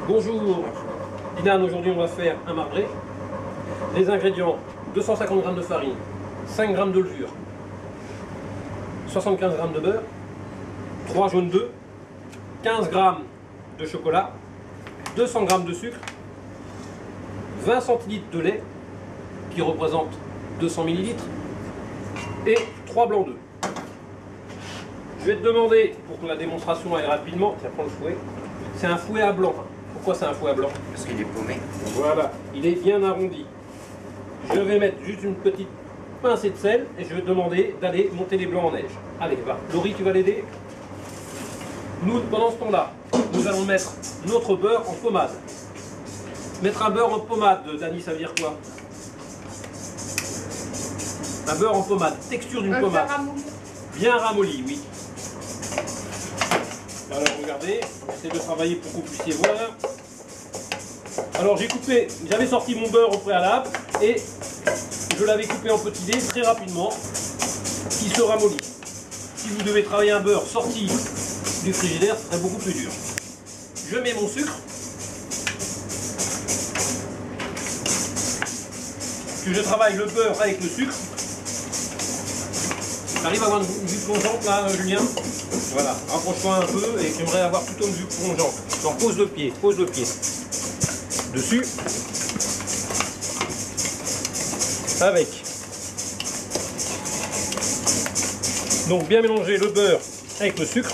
Bonjour Dinan, aujourd'hui on va faire un marbré. Les ingrédients, 250 g de farine, 5 g de levure, 75 g de beurre, 3 jaunes d'œufs, 15 g de chocolat, 200 g de sucre, 20 centilitres de lait qui représente 200 ml et 3 blancs d'œufs. Je vais te demander, pour que la démonstration aille rapidement, tiens, prends le fouet, c'est un fouet à blanc. Pourquoi c'est un fouet à blanc? Parce qu'il est paumé. Voilà, il est bien arrondi. Je vais mettre juste une petite pincée de sel et je vais te demander d'aller monter les blancs en neige. Allez, va. Laurie, tu vas l'aider? Nous, pendant ce temps-là, nous allons mettre notre beurre en pommade. Mettre un beurre en pommade, Dani, ça veut dire quoi? Un beurre en pommade, texture d'une pommade. Bien ramolli, oui. Alors regardez, j'essaie de travailler pour que vous puissiez voir. Alors j'avais sorti mon beurre au préalable et je l'avais coupé en petits dés très rapidement, qui se ramollit. Si vous devez travailler un beurre sorti du frigidaire, ce serait beaucoup plus dur. Je mets mon sucre, que je travaille le beurre avec le sucre. T'arrives à avoir une vue plongeante là, Julien? Voilà, rapproche-toi un peu et j'aimerais avoir plutôt une vue plongeante. Donc pose le pied dessus. Avec. Donc bien mélanger le beurre avec le sucre.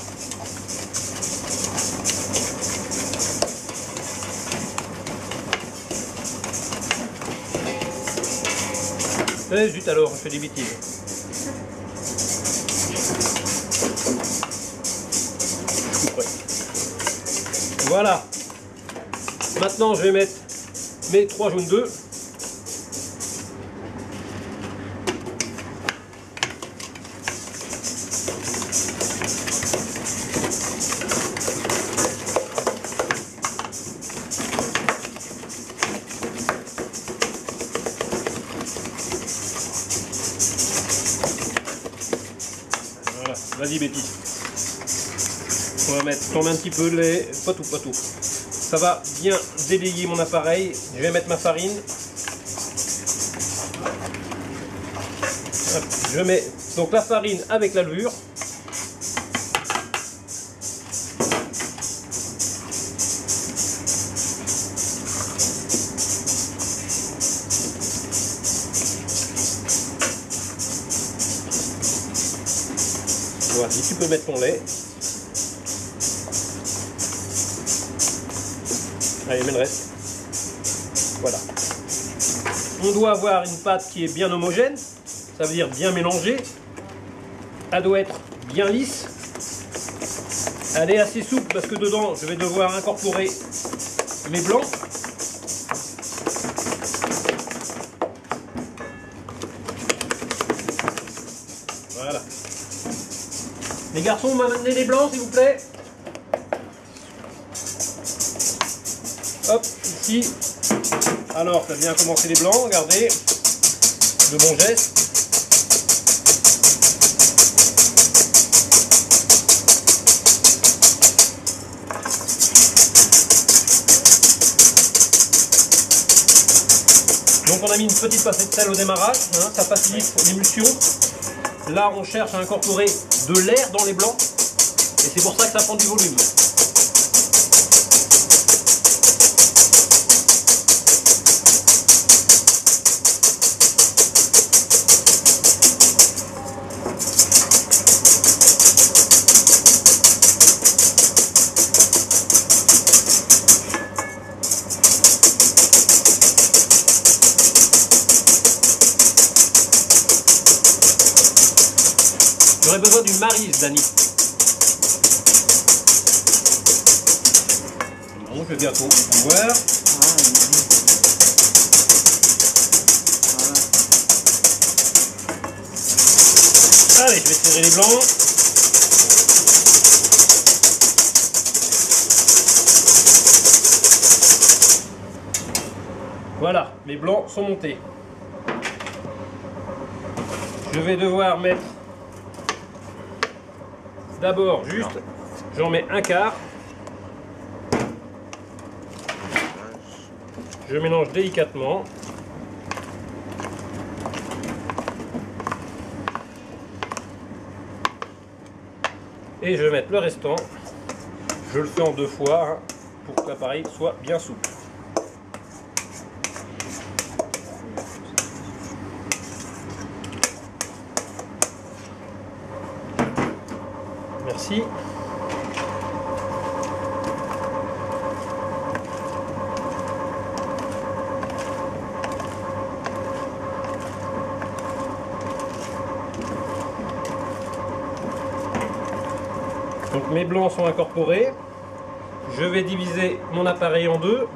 Eh zut alors, je fais des bêtises. Voilà. Maintenant, je vais mettre mes 3 jaunes d'œufs. Voilà. Vas-y, Betty. On va mettre un petit peu de lait, pas tout. Ça va bien délayer mon appareil. Je vais mettre ma farine. Hop, je mets donc la farine avec la levure. Voilà, tu peux mettre ton lait. Allez, mets le reste. Voilà. On doit avoir une pâte qui est bien homogène, ça veut dire bien mélangée. Elle doit être bien lisse. Elle est assez souple parce que dedans, je vais devoir incorporer mes blancs. Voilà. Les garçons, m'amenez les blancs, s'il vous plaît. Hop, ici. Alors, ça vient commencer les blancs, regardez. De bons gestes. Donc on a mis une petite pincée de sel au démarrage, hein, ça facilite l'émulsion. Là, on cherche à incorporer de l'air dans les blancs. Et c'est pour ça que ça prend du volume. J'aurais besoin d'une maryse, Dani. Bon, je vais bientôt voir. Allez, je vais serrer les blancs. Voilà, mes blancs sont montés. Je vais devoir mettre d'abord juste, j'en mets un quart. Je mélange délicatement. Et je vais mettre le restant. Je le fais en 2 fois hein, pour que l'appareil soit bien souple. Merci. Donc mes blancs sont incorporés. Je vais diviser mon appareil en 2.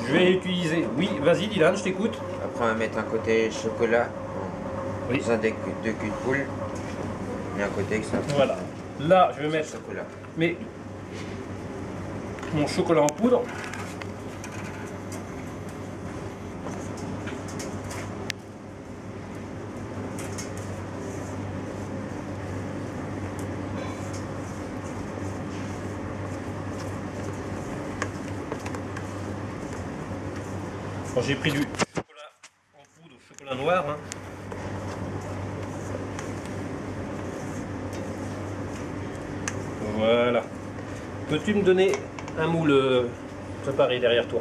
Je vais utiliser... Oui, vas-y Dylan, je t'écoute. Après on va mettre un côté chocolat. Oui. Dans deux culs de poule. Et un côté extra. Voilà. Là, je vais mettre chocolat. Mon chocolat en poudre. J'ai pris du chocolat en poudre ou chocolat noir. Hein. Voilà. Peux-tu me donner un moule préparé derrière toi?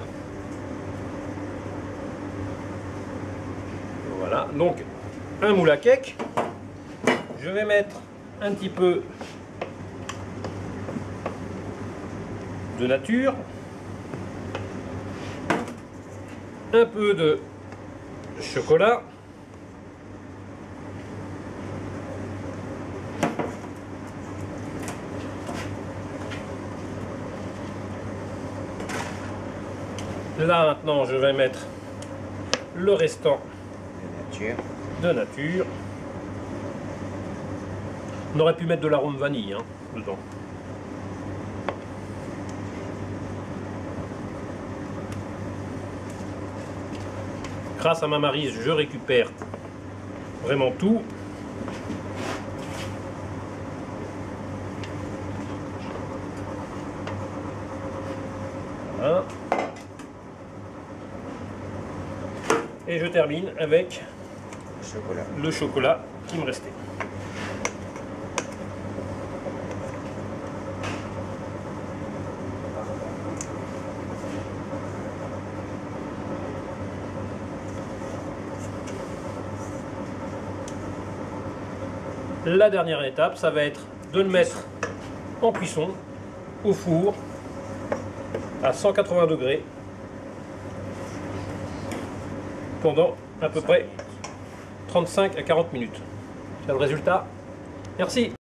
Voilà. Donc, un moule à cake. Je vais mettre un petit peu de nature. Un peu de chocolat. Là maintenant je vais mettre le restant de nature. On aurait pu mettre de l'arôme vanille hein, dedans. Grâce à ma maryse, je récupère vraiment tout. Voilà. Et je termine avec le chocolat qui me restait. La dernière étape, ça va être de le mettre en cuisson au four à 180 degrés pendant à peu près 35 à 40 minutes. C'est le résultat. Merci.